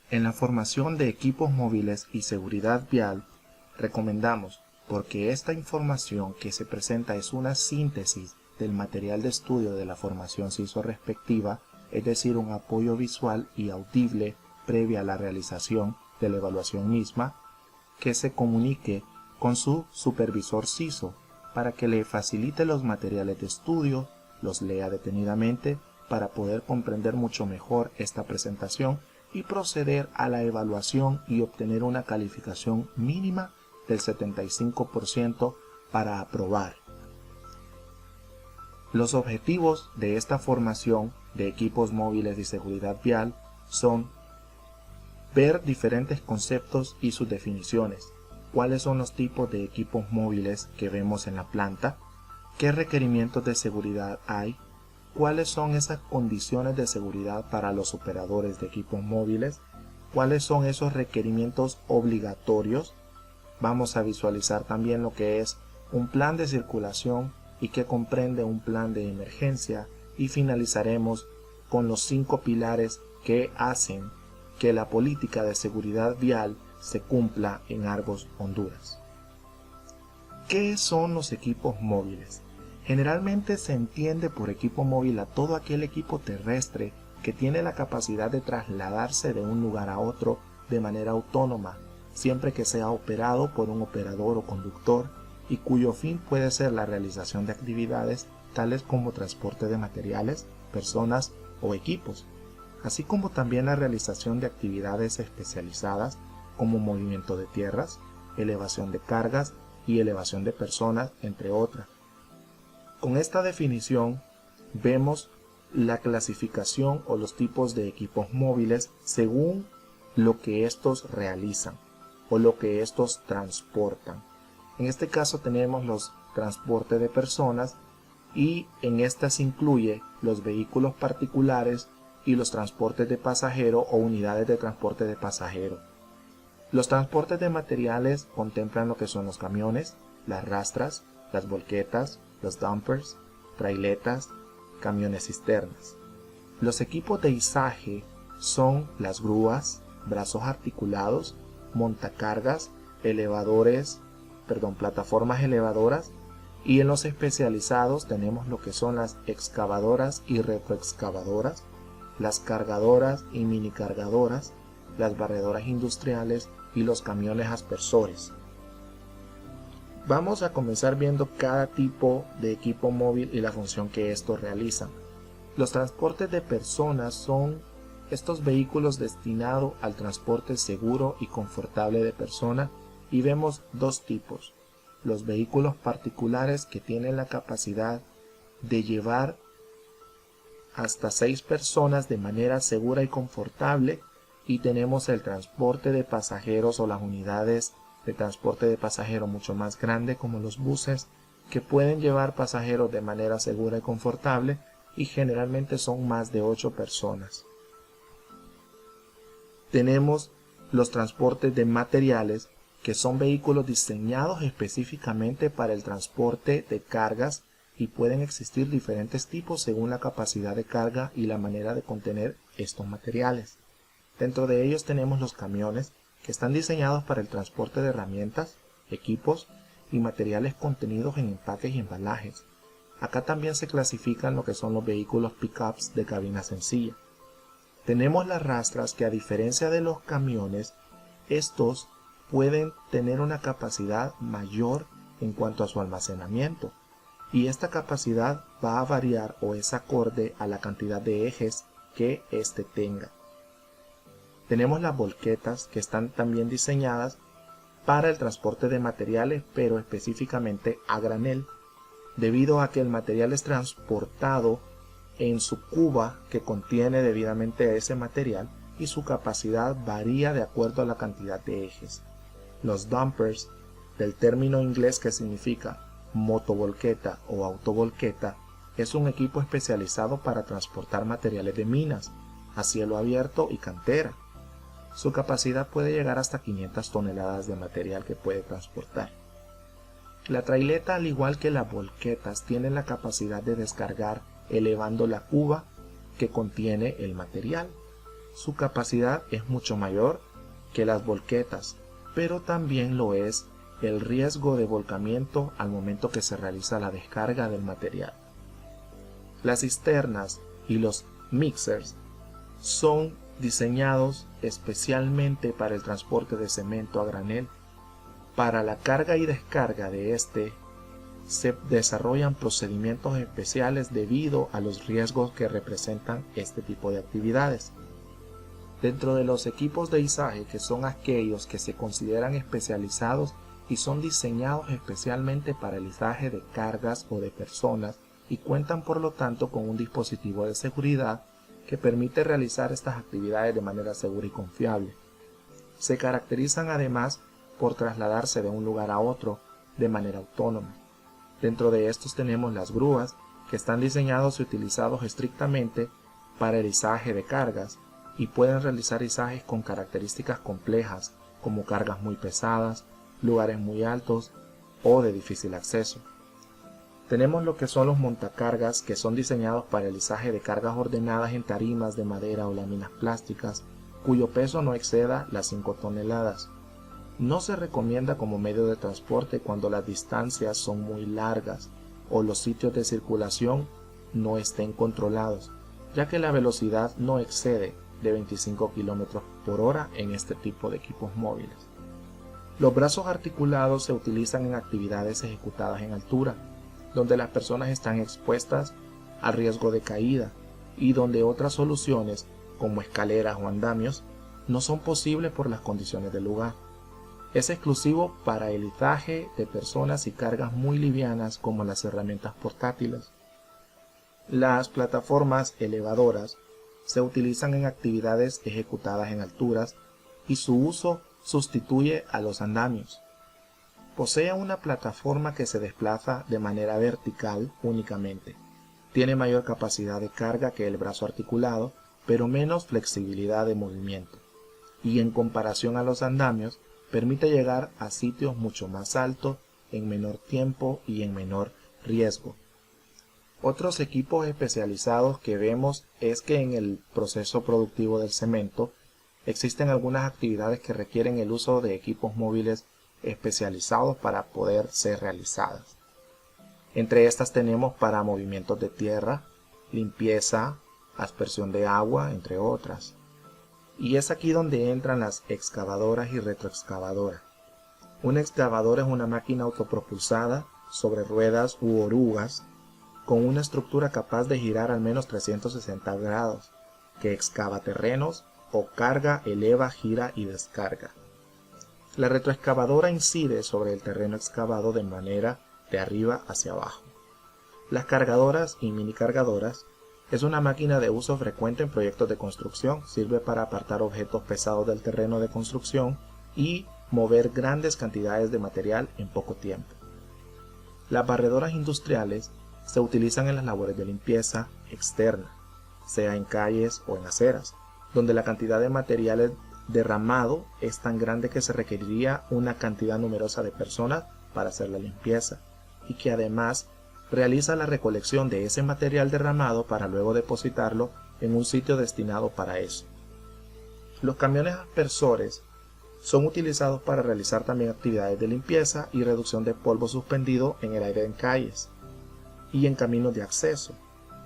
En la formación de equipos móviles y seguridad vial, recomendamos, porque esta información que se presenta es una síntesis del material de estudio de la formación CISO respectiva, es decir, un apoyo visual y audible previa a la realización de la evaluación misma, que se comunique con su supervisor CISO para que le facilite los materiales de estudio, los lea detenidamente para poder comprender mucho mejor esta presentación y proceder a la evaluación y obtener una calificación mínima del 75% para aprobar. Los objetivos de esta formación de equipos móviles de seguridad vial son ver diferentes conceptos y sus definiciones, cuáles son los tipos de equipos móviles que vemos en la planta, qué requerimientos de seguridad hay, cuáles son esas condiciones de seguridad para los operadores de equipos móviles, cuáles son esos requerimientos obligatorios. Vamos a visualizar también lo que es un plan de circulación y que comprende un plan de emergencia, y finalizaremos con los 5 pilares que hacen que la política de seguridad vial se cumpla en Argos, Honduras. ¿Qué son los equipos móviles? Generalmente se entiende por equipo móvil a todo aquel equipo terrestre que tiene la capacidad de trasladarse de un lugar a otro de manera autónoma, siempre que sea operado por un operador o conductor, y cuyo fin puede ser la realización de actividades tales como transporte de materiales, personas o equipos, así como también la realización de actividades especializadas como movimiento de tierras, elevación de cargas y elevación de personas, entre otras. Con esta definición vemos la clasificación o los tipos de equipos móviles según lo que estos realizan o lo que estos transportan. En este caso tenemos los transportes de personas, y en estas incluye los vehículos particulares y los transportes de pasajero o unidades de transporte de pasajero. Los transportes de materiales contemplan lo que son los camiones, las rastras, las volquetas, los dumpers, trailetas, camiones cisternas. Los equipos de izaje son las grúas, brazos articulados, montacargas, plataformas elevadoras, y en los especializados tenemos lo que son las excavadoras y retroexcavadoras, las cargadoras y minicargadoras, las barredoras industriales y los camiones aspersores. Vamos a comenzar viendo cada tipo de equipo móvil y la función que estos realizan. Los transportes de personas son estos vehículos destinados al transporte seguro y confortable de personas, y vemos dos tipos: los vehículos particulares, que tienen la capacidad de llevar hasta 6 personas de manera segura y confortable, y tenemos el transporte de pasajeros o las unidades de transporte de pasajeros mucho más grandes como los buses, que pueden llevar pasajeros de manera segura y confortable, y generalmente son más de 8 personas. Tenemos los transportes de materiales, que son vehículos diseñados específicamente para el transporte de cargas, y pueden existir diferentes tipos según la capacidad de carga y la manera de contener estos materiales. Dentro de ellos tenemos los camiones, que están diseñados para el transporte de herramientas, equipos y materiales contenidos en empaques y embalajes. Acá también se clasifican lo que son los vehículos pickups de cabina sencilla. Tenemos las rastras, que a diferencia de los camiones, estos pueden tener una capacidad mayor en cuanto a su almacenamiento, y esta capacidad va a variar o es acorde a la cantidad de ejes que éste tenga. Tenemos las volquetas, que están también diseñadas para el transporte de materiales, pero específicamente a granel, debido a que el material es transportado en su cuba que contiene debidamente ese material, y su capacidad varía de acuerdo a la cantidad de ejes. Los dumpers, del término inglés que significa motovolqueta o autovolqueta, es un equipo especializado para transportar materiales de minas a cielo abierto y cantera. Su capacidad puede llegar hasta 500 toneladas de material que puede transportar. La traileta, al igual que las volquetas, tiene la capacidad de descargar elevando la cuba que contiene el material. su capacidad es mucho mayor que las volquetas, pero también lo es el riesgo de volcamiento al momento que se realiza la descarga del material. Las cisternas y los mixers son diseñados especialmente para el transporte de cemento a granel. Para la carga y descarga de este se desarrollan procedimientos especiales debido a los riesgos que representan este tipo de actividades. Dentro de los equipos de izaje, que son aquellos que se consideran especializados y son diseñados especialmente para el izaje de cargas o de personas y cuentan por lo tanto con un dispositivo de seguridad que permite realizar estas actividades de manera segura y confiable. Se caracterizan además por trasladarse de un lugar a otro de manera autónoma. Dentro de estos tenemos las grúas, que están diseñados y utilizados estrictamente para el izaje de cargas y pueden realizar izajes con características complejas como cargas muy pesadas, lugares muy altos o de difícil acceso. Tenemos lo que son los montacargas, que son diseñados para el izaje de cargas ordenadas en tarimas de madera o láminas plásticas, cuyo peso no exceda las 5 toneladas. No se recomienda como medio de transporte cuando las distancias son muy largas o los sitios de circulación no estén controlados, ya que la velocidad no excede de 25 km por hora en este tipo de equipos móviles. Los brazos articulados se utilizan en actividades ejecutadas en altura, donde las personas están expuestas al riesgo de caída y donde otras soluciones, como escaleras o andamios, no son posibles por las condiciones del lugar. Es exclusivo para el izaje de personas y cargas muy livianas como las herramientas portátiles. Las plataformas elevadoras se utilizan en actividades ejecutadas en alturas y su uso sustituye a los andamios. Posee una plataforma que se desplaza de manera vertical únicamente. Tiene mayor capacidad de carga que el brazo articulado, pero menos flexibilidad de movimiento. Y en comparación a los andamios, permite llegar a sitios mucho más altos en menor tiempo y en menor riesgo. Otros equipos especializados que vemos es que en el proceso productivo del cemento existen algunas actividades que requieren el uso de equipos móviles especializados para poder ser realizadas. Entre estas tenemos para movimientos de tierra, limpieza, aspersión de agua, entre otras. Y es aquí donde entran las excavadoras y retroexcavadoras. Una excavadora es una máquina autopropulsada sobre ruedas u orugas con una estructura capaz de girar al menos 360 grados, que excava terrenos o carga, eleva, gira y descarga. La retroexcavadora incide sobre el terreno excavado de manera de arriba hacia abajo. Las cargadoras y minicargadoras es una máquina de uso frecuente en proyectos de construcción. Sirve para apartar objetos pesados del terreno de construcción y mover grandes cantidades de material en poco tiempo. Las barredoras industriales se utilizan en las labores de limpieza externa, sea en calles o en aceras, donde la cantidad de materiales derramado es tan grande que se requeriría una cantidad numerosa de personas para hacer la limpieza, y que además realiza la recolección de ese material derramado para luego depositarlo en un sitio destinado para eso. Los camiones aspersores son utilizados para realizar también actividades de limpieza y reducción de polvo suspendido en el aire en calles y en caminos de acceso.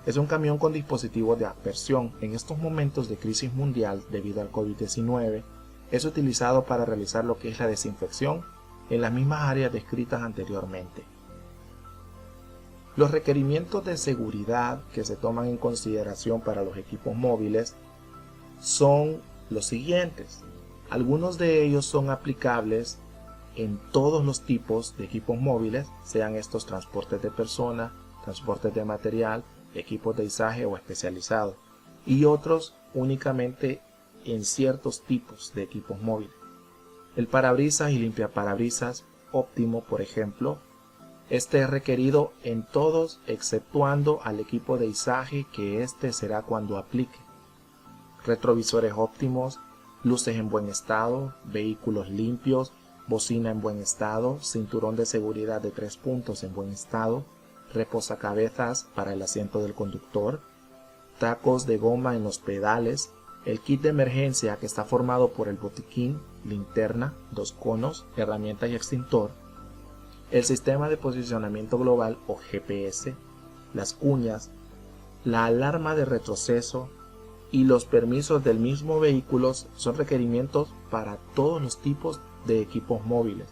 Es un camión con dispositivos de aspersión. En estos momentos de crisis mundial debido al COVID-19, es utilizado para realizar lo que es la desinfección en las mismas áreas descritas anteriormente. Los requerimientos de seguridad que se toman en consideración para los equipos móviles son los siguientes. Algunos de ellos son aplicables en todos los tipos de equipos móviles, sean estos transportes de personas, transportes de material, equipos de izaje o especializados, y otros únicamente en ciertos tipos de equipos móviles. El parabrisas y limpiaparabrisas óptimo, por ejemplo, este es requerido en todos exceptuando al equipo de izaje, que este será cuando aplique. Retrovisores óptimos, luces en buen estado, vehículos limpios, bocina en buen estado, cinturón de seguridad de 3 puntos en buen estado, reposacabezas para el asiento del conductor, tacos de goma en los pedales, el kit de emergencia, que está formado por el botiquín, linterna, 2 conos, herramientas y extintor, el sistema de posicionamiento global o GPS, las cuñas, la alarma de retroceso y los permisos del mismo vehículo son requerimientos para todos los tipos de equipos móviles,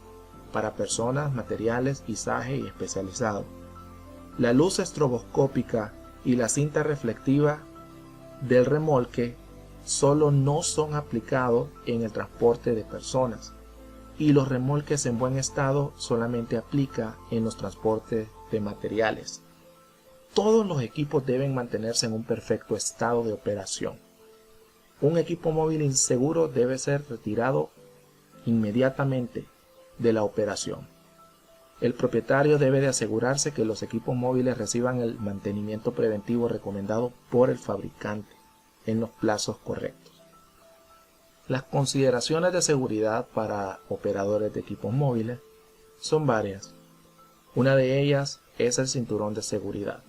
para personas, materiales, izaje y especializado. La luz estroboscópica y la cinta reflectiva del remolque solo no son aplicados en el transporte de personas, y los remolques en buen estado solamente aplica en los transportes de materiales. Todos los equipos deben mantenerse en un perfecto estado de operación. Un equipo móvil inseguro debe ser retirado inmediatamente de la operación. El propietario debe de asegurarse que los equipos móviles reciban el mantenimiento preventivo recomendado por el fabricante en los plazos correctos. Las consideraciones de seguridad para operadores de equipos móviles son varias. Una de ellas es el cinturón de seguridad.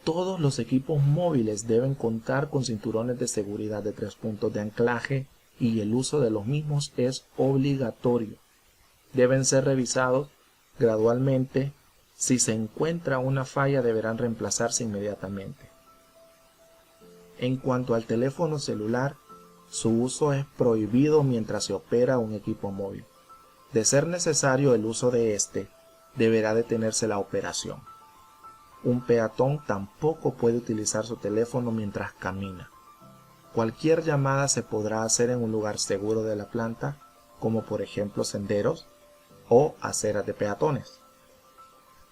Todos los equipos móviles deben contar con cinturones de seguridad de 3 puntos de anclaje y el uso de los mismos es obligatorio. Deben ser revisados gradualmente. Si se encuentra una falla, deberán reemplazarse inmediatamente. En cuanto al teléfono celular, su uso es prohibido mientras se opera un equipo móvil. De ser necesario el uso de este, deberá detenerse la operación. Un peatón tampoco puede utilizar su teléfono mientras camina. Cualquier llamada se podrá hacer en un lugar seguro de la planta, como por ejemplo senderos o aceras de peatones.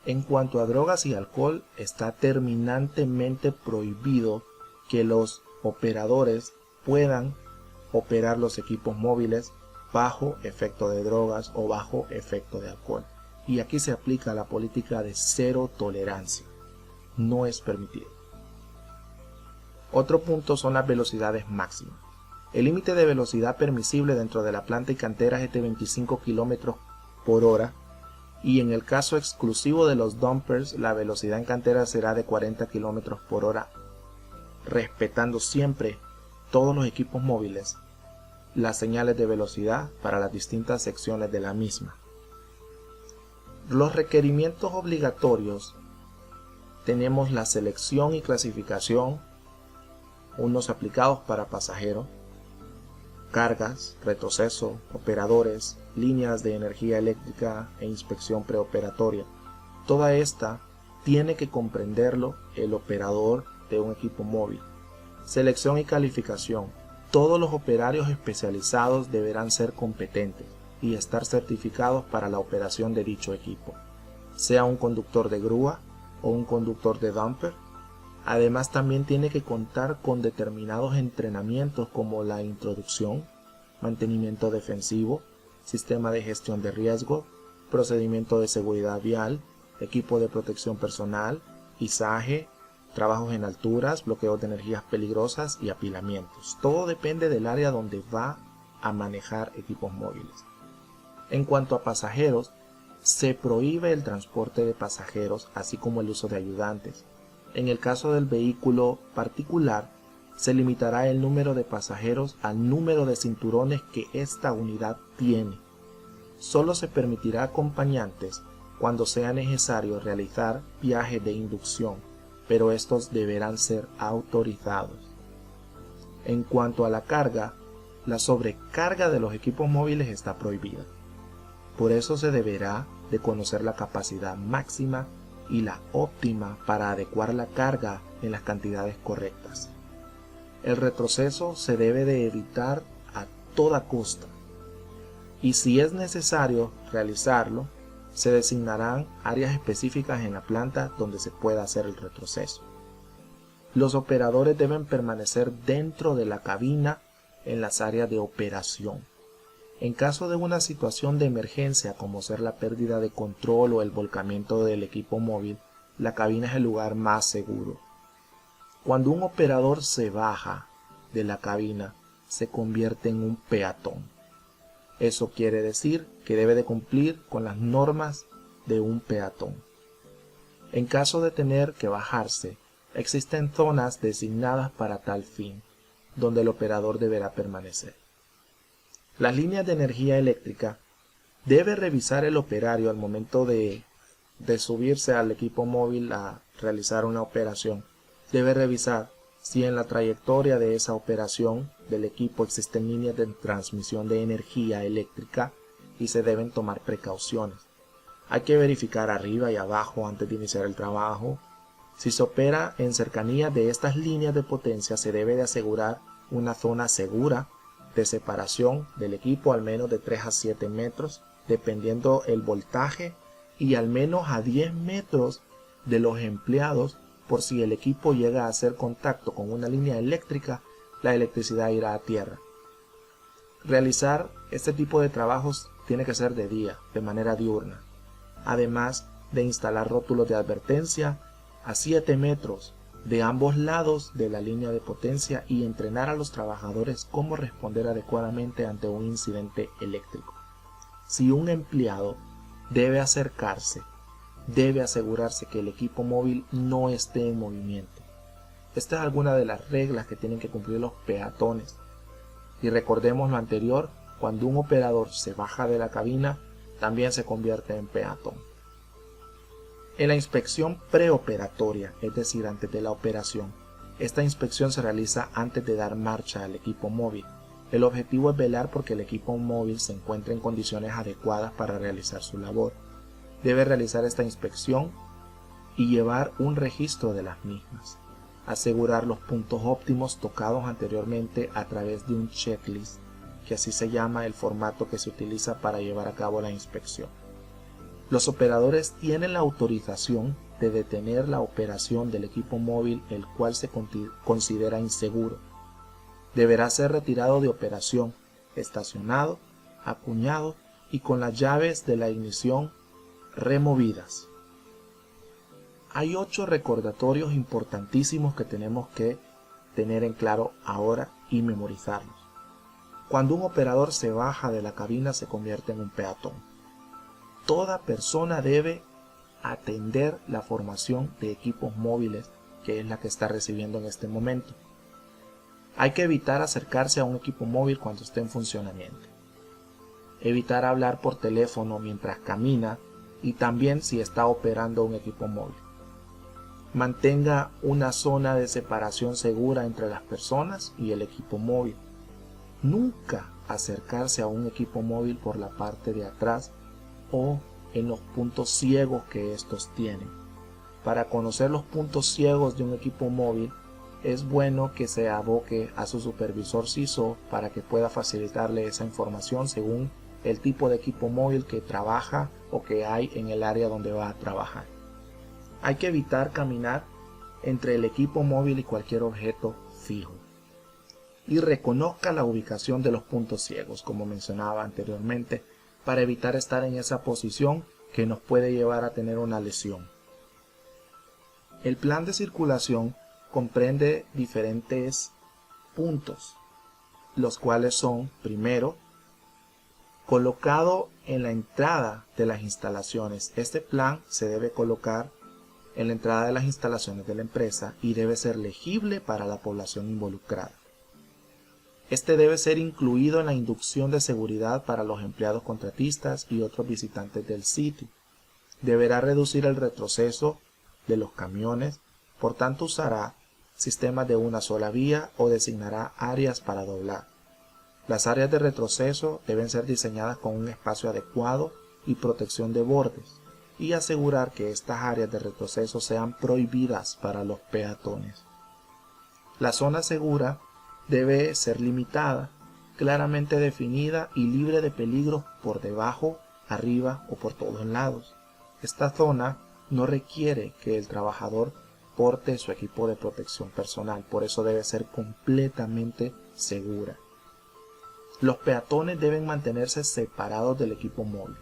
En cuanto a drogas y alcohol, está terminantemente prohibido que los operadores puedan operar los equipos móviles bajo efecto de drogas o bajo efecto de alcohol. Y aquí se aplica la política de cero tolerancia. No es permitido. Otro punto son las velocidades máximas. El límite de velocidad permisible dentro de la planta y cantera es de 25 km por hora, y en el caso exclusivo de los dumpers, la velocidad en cantera será de 40 km por hora, respetando siempre todos los equipos móviles las señales de velocidad para las distintas secciones de la misma. Los requerimientos obligatorios: tenemos la selección y clasificación, unos aplicados para pasajeros, cargas, retroceso, operadores, líneas de energía eléctrica e inspección preoperatoria. Toda esta tiene que comprenderlo el operador de un equipo móvil. Selección y calificación: todos los operarios especializados deberán ser competentes y estar certificados para la operación de dicho equipo, sea un conductor de grúa o un conductor de dumper. Además, también tiene que contar con determinados entrenamientos como la introducción, mantenimiento defensivo, sistema de gestión de riesgo, procedimiento de seguridad vial, equipo de protección personal, izaje, trabajos en alturas, bloqueos de energías peligrosas y apilamientos. Todo depende del área donde va a manejar equipos móviles. En cuanto a pasajeros, se prohíbe el transporte de pasajeros, así como el uso de ayudantes. En el caso del vehículo particular, se limitará el número de pasajeros al número de cinturones que esta unidad tiene. Solo se permitirá acompañantes cuando sea necesario realizar viajes de inducción, pero estos deberán ser autorizados. En cuanto a la carga, la sobrecarga de los equipos móviles está prohibida. Por eso se deberá de conocer la capacidad máxima y la óptima para adecuar la carga en las cantidades correctas. El retroceso se debe de evitar a toda costa, y si es necesario realizarlo, se designarán áreas específicas en la planta donde se pueda hacer el retroceso. Los operadores deben permanecer dentro de la cabina en las áreas de operación. En caso de una situación de emergencia, como ser la pérdida de control o el volcamiento del equipo móvil, la cabina es el lugar más seguro. Cuando un operador se baja de la cabina, se convierte en un peatón. Eso quiere decir que debe de cumplir con las normas de un peatón. En caso de tener que bajarse, existen zonas designadas para tal fin, donde el operador deberá permanecer. Las líneas de energía eléctrica debe revisar el operario al momento de subirse al equipo móvil a realizar una operación. Debe revisar si en la trayectoria de esa operación del equipo existen líneas de transmisión de energía eléctrica y se deben tomar precauciones. Hay que verificar arriba y abajo antes de iniciar el trabajo. Si se opera en cercanía de estas líneas de potencia, se debe de asegurar una zona segura de separación del equipo, al menos de 3 a 7 metros, dependiendo el voltaje, y al menos a 10 metros de los empleados, por si el equipo llega a hacer contacto con una línea eléctrica, la electricidad irá a tierra. Realizar este tipo de trabajos tiene que ser de día, de manera diurna, además de instalar rótulos de advertencia a 7 metros de ambos lados de la línea de potencia y entrenar a los trabajadores cómo responder adecuadamente ante un incidente eléctrico. Si un empleado debe acercarse, debe asegurarse que el equipo móvil no esté en movimiento. Esta es alguna de las reglas que tienen que cumplir los peatones. Y recordemos lo anterior, cuando un operador se baja de la cabina, también se convierte en peatón. En la inspección preoperatoria, es decir, antes de la operación, esta inspección se realiza antes de dar marcha al equipo móvil. El objetivo es velar porque el equipo móvil se encuentre en condiciones adecuadas para realizar su labor. Debe realizar esta inspección y llevar un registro de las mismas. Asegurar los puntos óptimos tocados anteriormente a través de un checklist, que así se llama el formato que se utiliza para llevar a cabo la inspección. Los operadores tienen la autorización de detener la operación del equipo móvil el cual se considera inseguro. Deberá ser retirado de operación, estacionado, acuñado y con las llaves de la ignición removidas. Hay 8 recordatorios importantísimos que tenemos que tener en claro ahora y memorizarlos. Cuando un operador se baja de la cabina, se convierte en un peatón. Toda persona debe atender la formación de equipos móviles, que es la que está recibiendo en este momento. Hay que evitar acercarse a un equipo móvil cuando esté en funcionamiento. Evitar hablar por teléfono mientras camina y también si está operando un equipo móvil. Mantenga una zona de separación segura entre las personas y el equipo móvil. Nunca acercarse a un equipo móvil por la parte de atrás o en los puntos ciegos que estos tienen. Para conocer los puntos ciegos de un equipo móvil, es bueno que se aboque a su supervisor CISO para que pueda facilitarle esa información según el tipo de equipo móvil que trabaja o que hay en el área donde va a trabajar. Hay que evitar caminar entre el equipo móvil y cualquier objeto fijo. Y reconozca la ubicación de los puntos ciegos, como mencionaba anteriormente, para evitar estar en esa posición que nos puede llevar a tener una lesión. El plan de circulación comprende diferentes puntos, los cuales son, primero, colocado en la entrada de las instalaciones. Este plan se debe colocar en la entrada de las instalaciones de la empresa y debe ser legible para la población involucrada. Este debe ser incluido en la inducción de seguridad para los empleados contratistas y otros visitantes del sitio. Deberá reducir el retroceso de los camiones, por tanto usará sistemas de una sola vía o designará áreas para doblar. Las áreas de retroceso deben ser diseñadas con un espacio adecuado y protección de bordes, y asegurar que estas áreas de retroceso sean prohibidas para los peatones. La zona segura debe ser limitada, claramente definida y libre de peligros por debajo, arriba o por todos lados. Esta zona no requiere que el trabajador porte su equipo de protección personal, por eso debe ser completamente segura. Los peatones deben mantenerse separados del equipo móvil.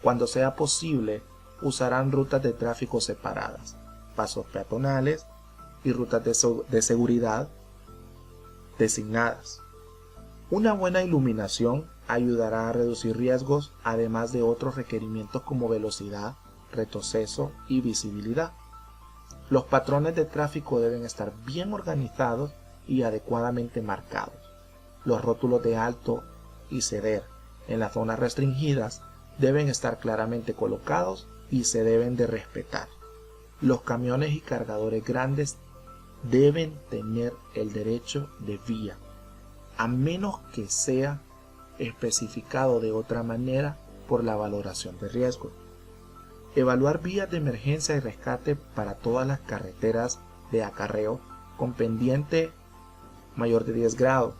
Cuando sea posible, usarán rutas de tráfico separadas, pasos peatonales y rutas de seguridad designadas. Una buena iluminación ayudará a reducir riesgos, además de otros requerimientos como velocidad, retroceso y visibilidad. Los patrones de tráfico deben estar bien organizados y adecuadamente marcados. Los rótulos de alto y ceder en las zonas restringidas deben estar claramente colocados y se deben de respetar. Los camiones y cargadores grandes deben tener el derecho de vía, a menos que sea especificado de otra manera por la valoración de riesgo. Evaluar vías de emergencia y rescate para todas las carreteras de acarreo con pendiente mayor de 10 grados,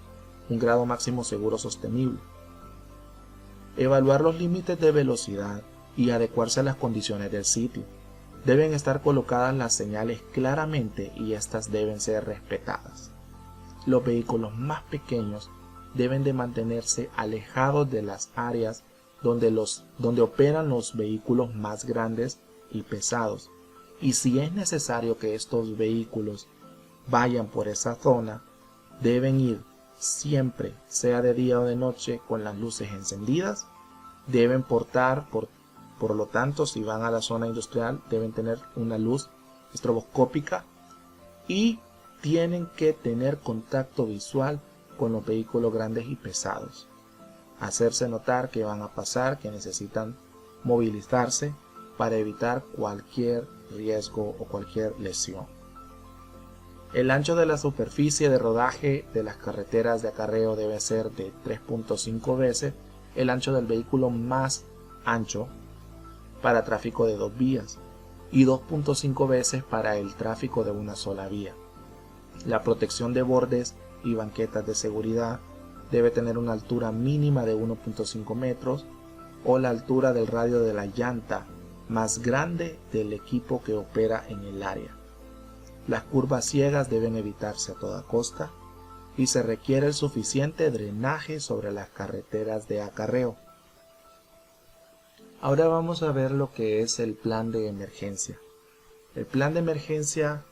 un grado máximo seguro sostenible. Evaluar los límites de velocidad y adecuarse a las condiciones del sitio. Deben estar colocadas las señales claramente y estas deben ser respetadas. Los vehículos más pequeños deben de mantenerse alejados de las áreas donde operan los vehículos más grandes y pesados, y si es necesario que estos vehículos vayan por esa zona, deben ir siempre, sea de día o de noche, con las luces encendidas. Deben portar, por lo tanto, si van a la zona industrial, deben tener una luz estroboscópica y tienen que tener contacto visual con los vehículos grandes y pesados. Hacerse notar que van a pasar, que necesitan movilizarse para evitar cualquier riesgo o cualquier lesión. El ancho de la superficie de rodaje de las carreteras de acarreo debe ser de 3.5 veces el ancho del vehículo más ancho para tráfico de 2 vías y 2.5 veces para el tráfico de una sola vía. La protección de bordes y banquetas de seguridad debe tener una altura mínima de 1.5 metros o la altura del radio de la llanta más grande del equipo que opera en el área. Las curvas ciegas deben evitarse a toda costa y se requiere el suficiente drenaje sobre las carreteras de acarreo. Ahora vamos a ver lo que es el plan de emergencia. El plan de emergencia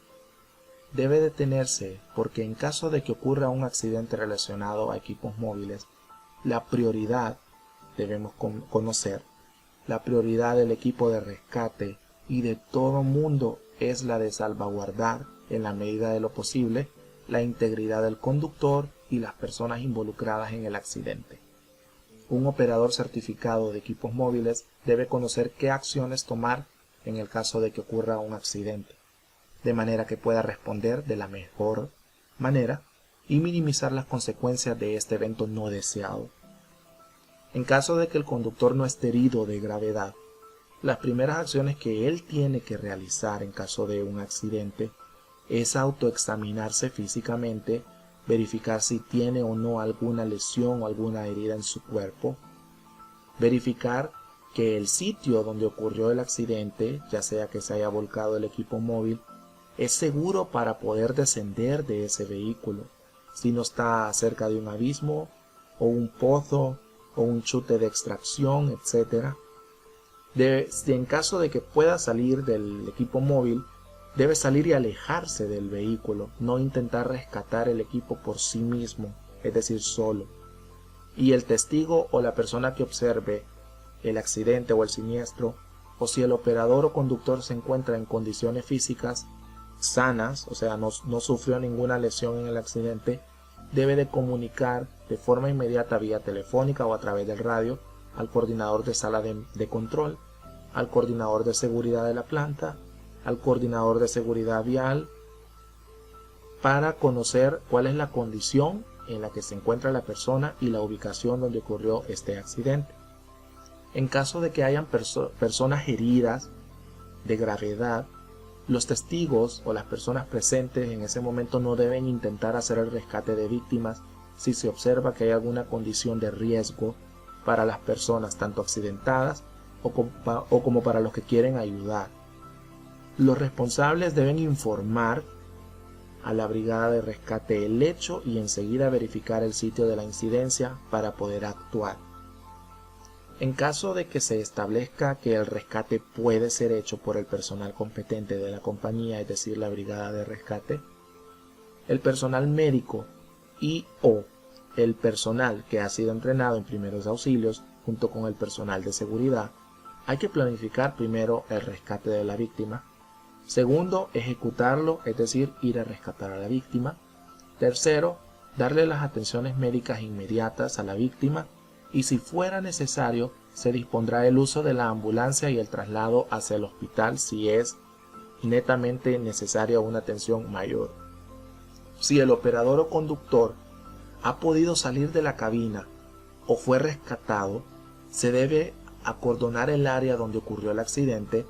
debe detenerse porque en caso de que ocurra un accidente relacionado a equipos móviles, la prioridad, debemos conocer, la prioridad del equipo de rescate y de todo mundo es la de salvaguardar, en la medida de lo posible, la integridad del conductor y las personas involucradas en el accidente. Un operador certificado de equipos móviles debe conocer qué acciones tomar en el caso de que ocurra un accidente, de manera que pueda responder de la mejor manera y minimizar las consecuencias de este evento no deseado. En caso de que el conductor no esté herido de gravedad, las primeras acciones que él tiene que realizar en caso de un accidente es autoexaminarse físicamente, verificar si tiene o no alguna lesión o alguna herida en su cuerpo, verificar que el sitio donde ocurrió el accidente, ya sea que se haya volcado el equipo móvil, es seguro para poder descender de ese vehículo, si no está cerca de un abismo o un pozo o un chute de extracción, etc. En caso de que pueda salir del equipo móvil, debe salir y alejarse del vehículo, no intentar rescatar el equipo por sí mismo, es decir, solo. Y el testigo o la persona que observe el accidente o el siniestro, o si el operador o conductor se encuentra en condiciones físicas sanas, o sea, no sufrió ninguna lesión en el accidente, debe de comunicar de forma inmediata vía telefónica o a través del radio al coordinador de sala de control, al coordinador de seguridad de la planta, al coordinador de seguridad vial, para conocer cuál es la condición en la que se encuentra la persona y la ubicación donde ocurrió este accidente. En caso de que hayan personas heridas de gravedad, los testigos o las personas presentes en ese momento no deben intentar hacer el rescate de víctimas si se observa que hay alguna condición de riesgo para las personas tanto accidentadas o como para los que quieren ayudar. Los responsables deben informar a la brigada de rescate el hecho y enseguida verificar el sitio de la incidencia para poder actuar. En caso de que se establezca que el rescate puede ser hecho por el personal competente de la compañía, es decir, la brigada de rescate, el personal médico y o el personal que ha sido entrenado en primeros auxilios, junto con el personal de seguridad, hay que planificar primero el rescate de la víctima. Segundo, ejecutarlo, es decir, ir a rescatar a la víctima. Tercero, darle las atenciones médicas inmediatas a la víctima y si fuera necesario, se dispondrá el uso de la ambulancia y el traslado hacia el hospital si es netamente necesaria una atención mayor. Si el operador o conductor ha podido salir de la cabina o fue rescatado, se debe acordonar el área donde ocurrió el accidente,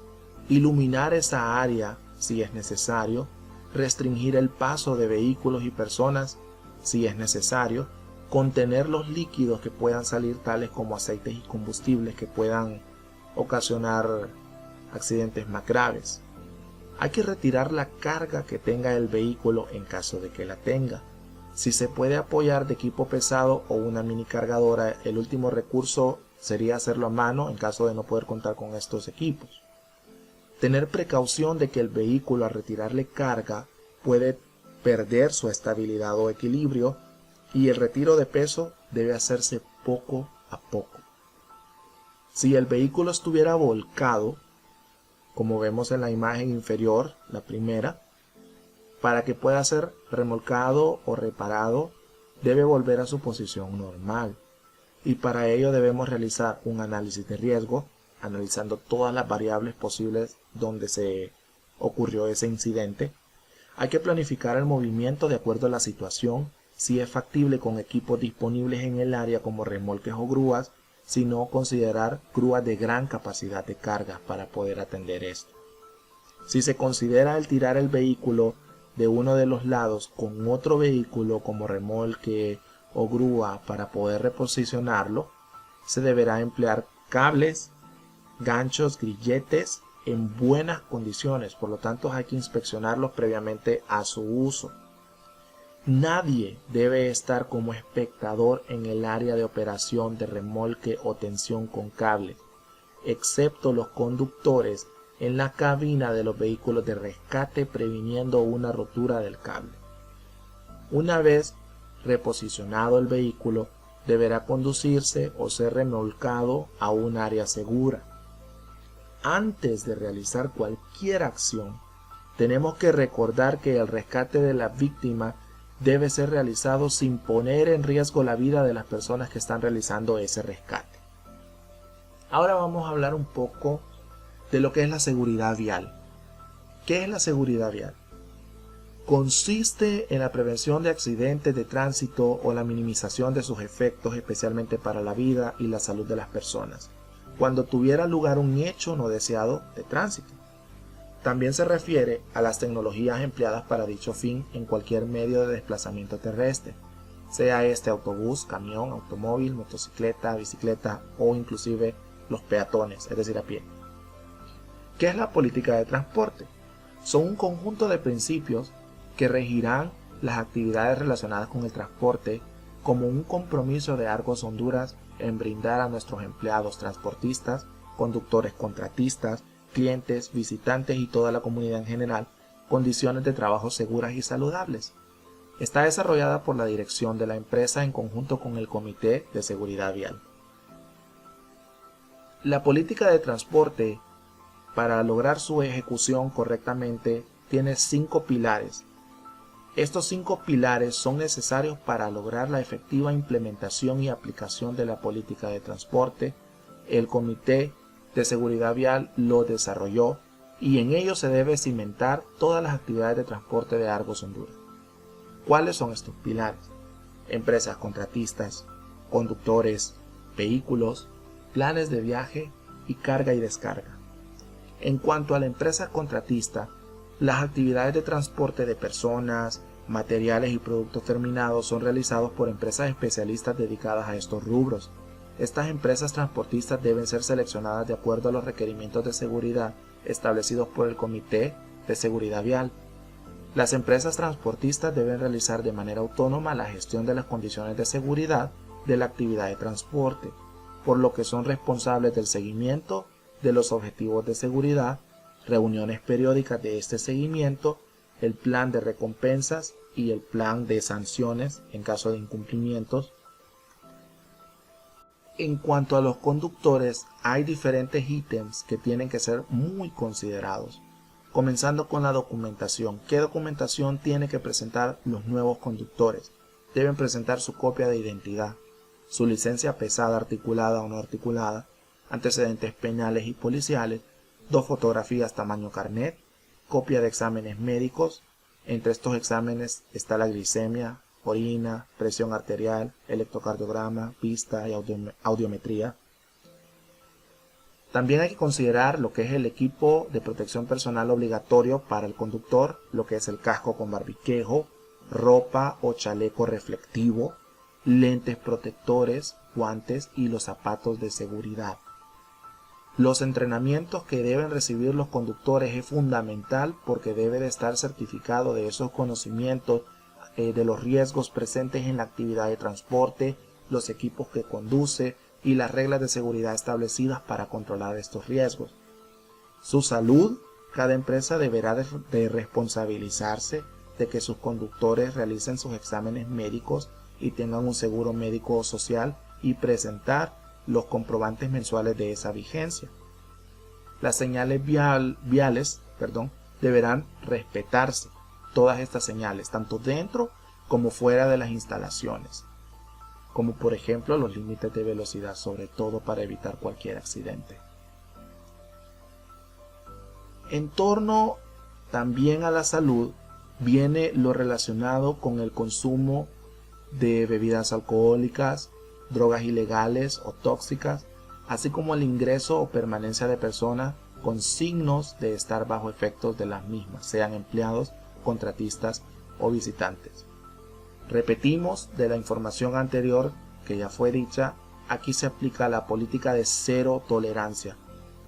iluminar esa área si es necesario, restringir el paso de vehículos y personas si es necesario, contener los líquidos que puedan salir tales como aceites y combustibles que puedan ocasionar accidentes más graves. Hay que retirar la carga que tenga el vehículo en caso de que la tenga. Si se puede apoyar de equipo pesado o una mini cargadora, el último recurso sería hacerlo a mano en caso de no poder contar con estos equipos. Tener precaución de que el vehículo al retirarle carga puede perder su estabilidad o equilibrio y el retiro de peso debe hacerse poco a poco. Si el vehículo estuviera volcado, como vemos en la imagen inferior, la primera, para que pueda ser remolcado o reparado, debe volver a su posición normal. Y para ello debemos realizar un análisis de riesgo, analizando todas las variables posibles donde se ocurrió ese incidente. Hay que planificar el movimiento de acuerdo a la situación, si es factible con equipos disponibles en el área como remolques o grúas, sino considerar grúas de gran capacidad de carga para poder atender esto. Si se considera el tirar el vehículo de uno de los lados con otro vehículo como remolque o grúa para poder reposicionarlo, se deberá emplear cables, ganchos, grilletes en buenas condiciones, por lo tanto hay que inspeccionarlos previamente a su uso. Nadie debe estar como espectador en el área de operación de remolque o tensión con cable, excepto los conductores en la cabina de los vehículos de rescate previniendo una rotura del cable. Una vez reposicionado el vehículo, deberá conducirse o ser remolcado a un área segura. Antes de realizar cualquier acción, tenemos que recordar que el rescate de la víctima debe ser realizado sin poner en riesgo la vida de las personas que están realizando ese rescate. Ahora vamos a hablar un poco de lo que es la seguridad vial. ¿Qué es la seguridad vial? Consiste en la prevención de accidentes de tránsito o la minimización de sus efectos, especialmente para la vida y la salud de las personas, cuando tuviera lugar un hecho no deseado de tránsito. También se refiere a las tecnologías empleadas para dicho fin en cualquier medio de desplazamiento terrestre, sea este autobús, camión, automóvil, motocicleta, bicicleta o inclusive los peatones, es decir, a pie. ¿Qué es la política de transporte? Son un conjunto de principios que regirán las actividades relacionadas con el transporte como un compromiso de Argos Honduras en brindar a nuestros empleados transportistas, conductores contratistas, clientes, visitantes y toda la comunidad en general condiciones de trabajo seguras y saludables. Está desarrollada por la dirección de la empresa en conjunto con el Comité de Seguridad Vial. La política de transporte, para lograr su ejecución correctamente, tiene 5 pilares. Estos 5 pilares son necesarios para lograr la efectiva implementación y aplicación de la política de transporte. El Comité de Seguridad Vial lo desarrolló y en ello se debe cimentar todas las actividades de transporte de Argos Honduras. ¿Cuáles son estos pilares? Empresas contratistas, conductores, vehículos, planes de viaje y carga y descarga. En cuanto a la empresa contratista, las actividades de transporte de personas, materiales y productos terminados son realizados por empresas especialistas dedicadas a estos rubros. Estas empresas transportistas deben ser seleccionadas de acuerdo a los requerimientos de seguridad establecidos por el Comité de Seguridad Vial. Las empresas transportistas deben realizar de manera autónoma la gestión de las condiciones de seguridad de la actividad de transporte, por lo que son responsables del seguimiento de los objetivos de seguridad, reuniones periódicas de este seguimiento, el plan de recompensas y el plan de sanciones en caso de incumplimientos. En cuanto a los conductores, hay diferentes ítems que tienen que ser muy considerados. Comenzando con la documentación. ¿Qué documentación tiene que presentar los nuevos conductores? Deben presentar su copia de identidad, su licencia pesada articulada o no articulada, antecedentes penales y policiales, 2 fotografías tamaño carnet, copia de exámenes médicos. Entre estos exámenes está la glicemia, orina, presión arterial, electrocardiograma, vista y audiometría. También hay que considerar lo que es el equipo de protección personal obligatorio para el conductor, lo que es el casco con barbiquejo, ropa o chaleco reflectivo, lentes protectores, guantes y los zapatos de seguridad. Los entrenamientos que deben recibir los conductores es fundamental porque debe de estar certificado de esos conocimientos de los riesgos presentes en la actividad de transporte, los equipos que conduce y las reglas de seguridad establecidas para controlar estos riesgos. Su salud, cada empresa deberá de responsabilizarse de que sus conductores realicen sus exámenes médicos y tengan un seguro médico o social y presentar los comprobantes mensuales de esa vigencia. Las señales viales deberán respetarse, todas estas señales, tanto dentro como fuera de las instalaciones, como por ejemplo los límites de velocidad, sobre todo para evitar cualquier accidente. En torno también a la salud viene lo relacionado con el consumo de bebidas alcohólicas, drogas ilegales o tóxicas, así como el ingreso o permanencia de personas con signos de estar bajo efectos de las mismas, sean empleados, contratistas o visitantes. Repetimos de la información anterior que ya fue dicha, aquí se aplica la política de cero tolerancia.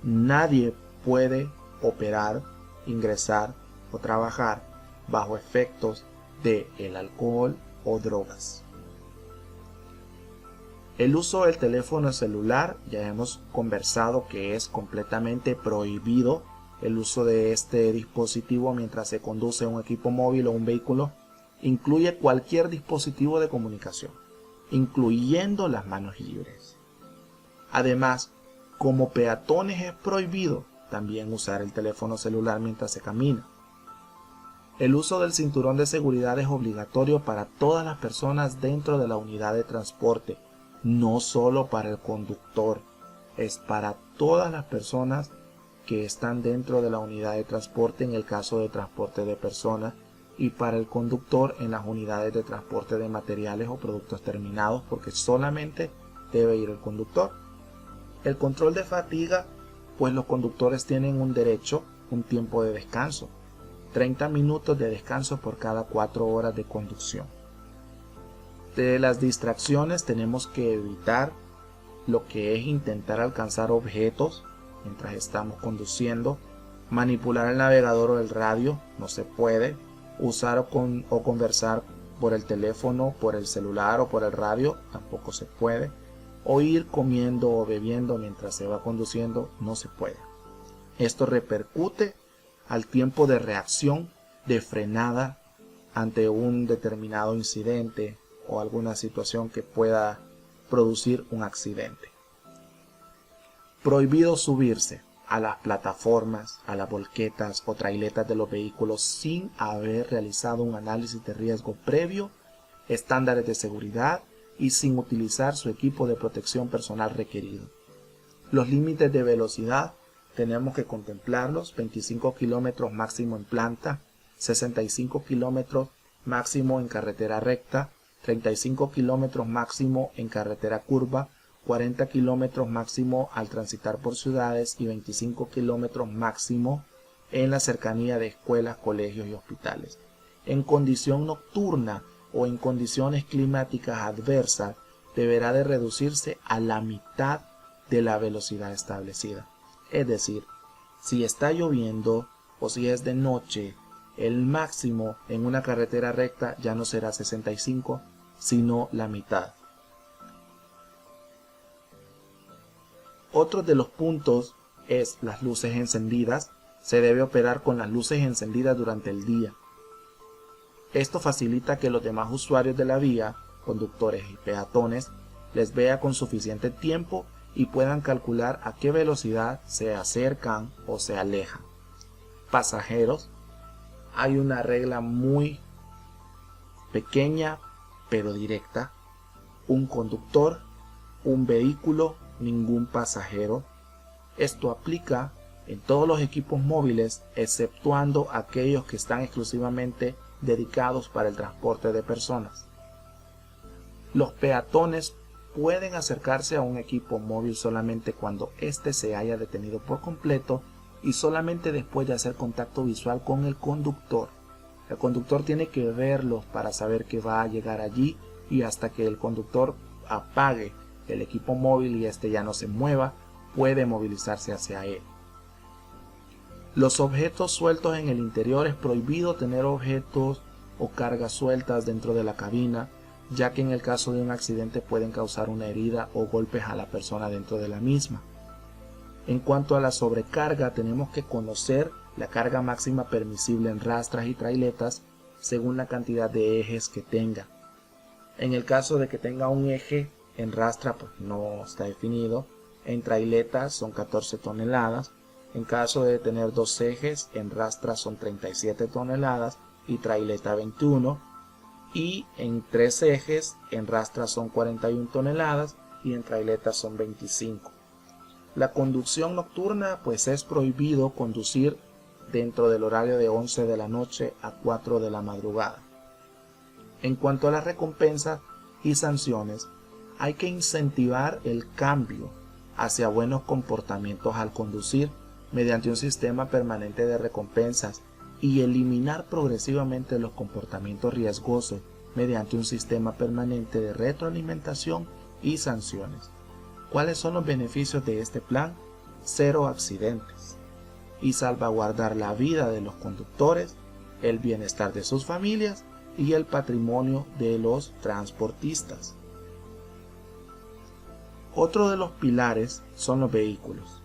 Nadie puede operar, ingresar o trabajar bajo efectos de el alcohol o drogas. El uso del teléfono celular, ya hemos conversado que es completamente prohibido el uso de este dispositivo mientras se conduce un equipo móvil o un vehículo. Incluye cualquier dispositivo de comunicación, incluyendo las manos libres. Además, como peatones es prohibido también usar el teléfono celular mientras se camina. El uso del cinturón de seguridad es obligatorio para todas las personas dentro de la unidad de transporte, no solo para el conductor, es para todas las personas que están dentro de la unidad de transporte en el caso de transporte de personas y para el conductor en las unidades de transporte de materiales o productos terminados, porque solamente debe ir el conductor. El control de fatiga, pues los conductores tienen un derecho, un tiempo de descanso, 30 minutos de descanso por cada 4 horas de conducción. De las distracciones tenemos que evitar lo que es intentar alcanzar objetos mientras estamos conduciendo, manipular el navegador o el radio, no se puede, usar o conversar por el teléfono, por el celular o por el radio, tampoco se puede, o ir comiendo o bebiendo mientras se va conduciendo, no se puede. Esto repercute al tiempo de reacción, de frenada ante un determinado incidente o alguna situación que pueda producir un accidente. Prohibido subirse a las plataformas, a las volquetas o trailetas de los vehículos sin haber realizado un análisis de riesgo previo, estándares de seguridad y sin utilizar su equipo de protección personal requerido. Los límites de velocidad tenemos que contemplarlos: 25 km máximo en planta, 65 km máximo en carretera recta, 35 km máximo en carretera curva, 40 km máximo al transitar por ciudades y 25 km máximo en la cercanía de escuelas, colegios y hospitales. En condición nocturna o en condiciones climáticas adversas deberá de reducirse a la mitad de la velocidad establecida. Es decir, si está lloviendo o si es de noche, el máximo en una carretera recta ya no será 65, sino la mitad. Otro de los puntos es las luces encendidas. Se debe operar con las luces encendidas durante el día. Esto facilita que los demás usuarios de la vía, conductores y peatones, les vea con suficiente tiempo y puedan calcular a qué velocidad se acercan o se alejan. pasajeros, hay una regla muy pequeña pero directa: un conductor, un vehículo, ningún pasajero. Esto aplica en todos los equipos móviles, exceptuando aquellos que están exclusivamente dedicados para el transporte de personas. Los peatones pueden acercarse a un equipo móvil solamente cuando éste se haya detenido por completo y solamente después de hacer contacto visual con el conductor. El conductor tiene que verlos para saber que va a llegar allí, y hasta que el conductor apague el equipo móvil y este ya no se mueva, puede movilizarse hacia él. Los objetos sueltos en el interior: es prohibido tener objetos o cargas sueltas dentro de la cabina, ya que en el caso de un accidente pueden causar una herida o golpes a la persona dentro de la misma. En cuanto a la sobrecarga, tenemos que conocer la carga máxima permisible en rastras y trailetas según la cantidad de ejes que tenga. En el caso de que tenga un eje en rastra, pues no está definido. En trailetas son 14 toneladas. En caso de tener dos ejes, en rastra son 37 toneladas y traileta 21. Y en tres ejes, en rastra son 41 toneladas y en trailetas son 25. La conducción nocturna, pues es prohibido conducir dentro del horario de 11 de la noche a 4 de la madrugada. En cuanto a las recompensas y sanciones, hay que incentivar el cambio hacia buenos comportamientos al conducir mediante un sistema permanente de recompensas y eliminar progresivamente los comportamientos riesgosos mediante un sistema permanente de retroalimentación y sanciones. ¿Cuáles son los beneficios de este plan? 0 accidentes y salvaguardar la vida de los conductores, el bienestar de sus familias y el patrimonio de los transportistas. Otro de los pilares son los vehículos.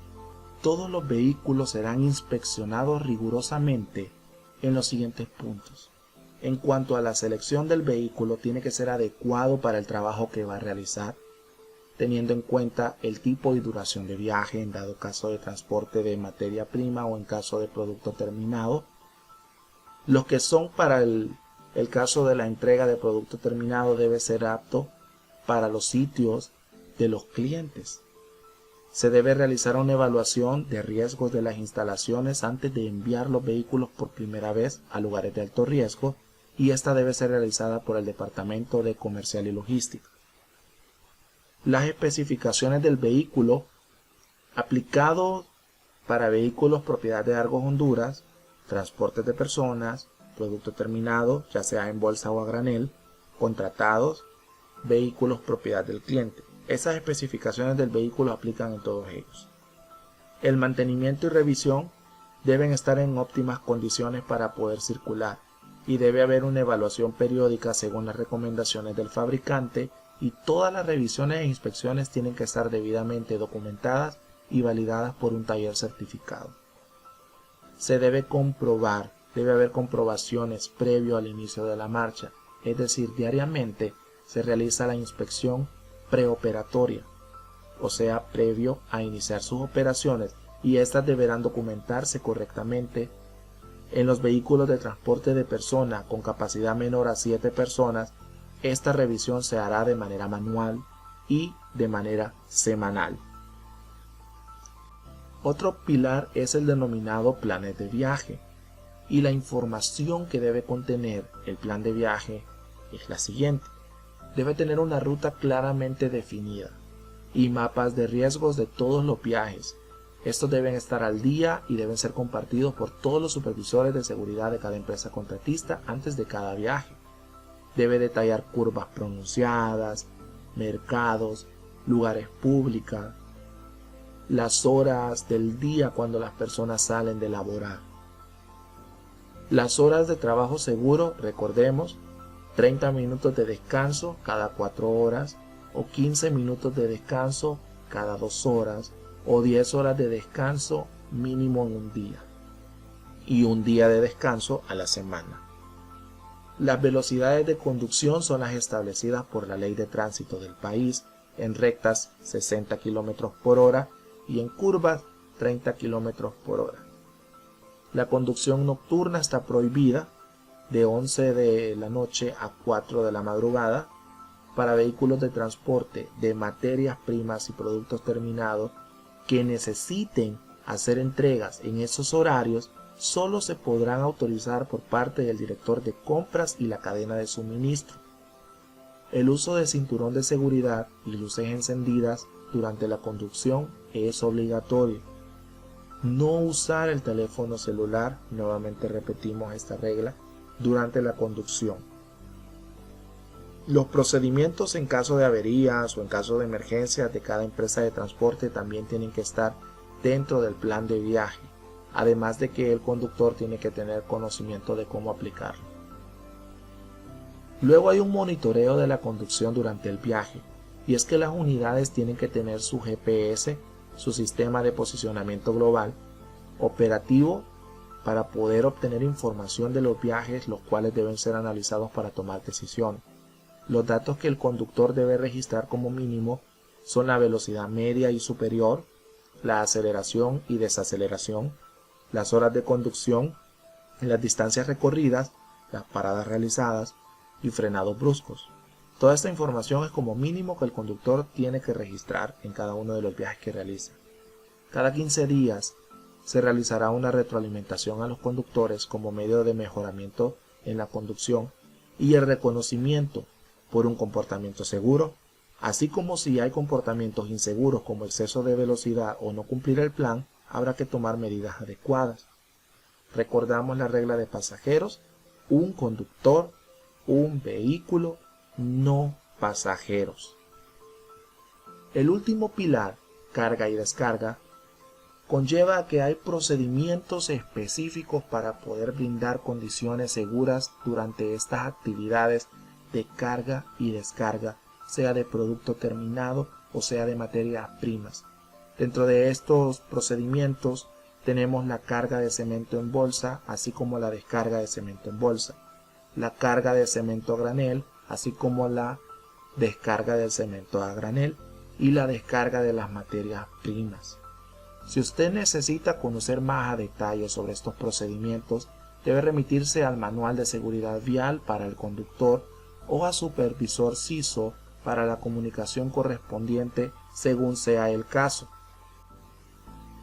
Todos los vehículos serán inspeccionados rigurosamente en los siguientes puntos. En cuanto a la selección del vehículo, tiene que ser adecuado para el trabajo que va a realizar, teniendo en cuenta el tipo y duración de viaje en dado caso de transporte de materia prima o en caso de producto terminado. Los que son para el caso de la entrega de producto terminado debe ser apto para los sitios de los clientes. Se debe realizar una evaluación de riesgos de las instalaciones antes de enviar los vehículos por primera vez a lugares de alto riesgo, y esta debe ser realizada por el Departamento de Comercial y Logística. Las especificaciones del vehículo aplicado para vehículos propiedad de Argos Honduras, transportes de personas, producto terminado, ya sea en bolsa o a granel, contratados, vehículos propiedad del cliente. Esas especificaciones del vehículo aplican en todos ellos. El mantenimiento y revisión deben estar en óptimas condiciones para poder circular, y debe haber una evaluación periódica según las recomendaciones del fabricante, y todas las revisiones e inspecciones tienen que estar debidamente documentadas y validadas por un taller certificado. Se debe comprobar, debe haber comprobaciones previo al inicio de la marcha, es decir, diariamente se realiza la inspección preoperatoria, o sea, previo a iniciar sus operaciones, y estas deberán documentarse correctamente. En los vehículos de transporte de personas con capacidad menor a 7 personas, esta revisión se hará de manera manual y de manera semanal. Otro pilar es el denominado planes de viaje, y la información que debe contener el plan de viaje es la siguiente. Debe tener una ruta claramente definida y mapas de riesgos de todos los viajes. Estos deben estar al día y deben ser compartidos por todos los supervisores de seguridad de cada empresa contratista antes de cada viaje. Debe detallar curvas pronunciadas, mercados, lugares públicos, las horas del día cuando las personas salen de laborar. Las horas de trabajo seguro, recordemos, 30 minutos de descanso cada 4 horas, o 15 minutos de descanso cada 2 horas, o 10 horas de descanso mínimo en un día, y un día de descanso a la semana. Las velocidades de conducción son las establecidas por la ley de tránsito del país: en rectas 60 km por hora y en curvas 30 km por hora. La conducción nocturna está prohibida de 11 de la noche a 4 de la madrugada. Para vehículos de transporte de materias primas y productos terminados que necesiten hacer entregas en esos horarios, solo se podrán autorizar por parte del director de compras y la cadena de suministro. El uso de cinturón de seguridad y luces encendidas durante la conducción es obligatorio. No usar el teléfono celular, nuevamente repetimos esta regla, durante la conducción. Los procedimientos en caso de averías o en caso de emergencias de cada empresa de transporte también tienen que estar dentro del plan de viaje, además de que el conductor tiene que tener conocimiento de cómo aplicarlo. Luego hay un monitoreo de la conducción durante el viaje, y es que las unidades tienen que tener su GPS, su sistema de posicionamiento global, operativo para poder obtener información de los viajes, los cuales deben ser analizados para tomar decisiones. Los datos que el conductor debe registrar como mínimo son la velocidad media y superior, la aceleración y desaceleración, las horas de conducción, las distancias recorridas, las paradas realizadas y frenados bruscos. Toda esta información es como mínimo que el conductor tiene que registrar en cada uno de los viajes que realiza. Cada 15 días se realizará una retroalimentación a los conductores como medio de mejoramiento en la conducción y el reconocimiento por un comportamiento seguro, así como si hay comportamientos inseguros como exceso de velocidad o no cumplir el plan, habrá que tomar medidas adecuadas. Recordamos la regla de pasajeros: un conductor, un vehículo, no pasajeros. El último pilar, carga y descarga, conlleva a que hay procedimientos específicos para poder brindar condiciones seguras durante estas actividades de carga y descarga, sea de producto terminado o sea de materias primas. Dentro de estos procedimientos tenemos la carga de cemento en bolsa, así como la descarga de cemento en bolsa, la carga de cemento a granel, así como la descarga del cemento a granel y la descarga de las materias primas. Si usted necesita conocer más a detalle sobre estos procedimientos, debe remitirse al Manual de Seguridad Vial para el conductor o a Supervisor CISO para la comunicación correspondiente según sea el caso.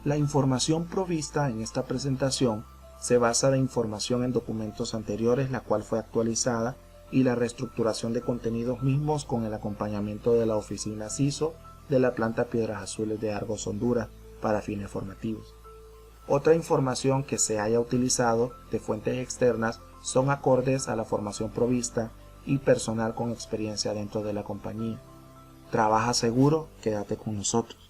La información provista en esta presentación se basa de información en documentos anteriores, la cual fue actualizada, y la reestructuración de contenidos mismos con el acompañamiento de la oficina CISO de la planta Piedras Azules de Argos, Honduras, para fines formativos. Otra información que se haya utilizado de fuentes externas son acordes a la formación provista y personal con experiencia dentro de la compañía. Trabaja seguro, quédate con nosotros.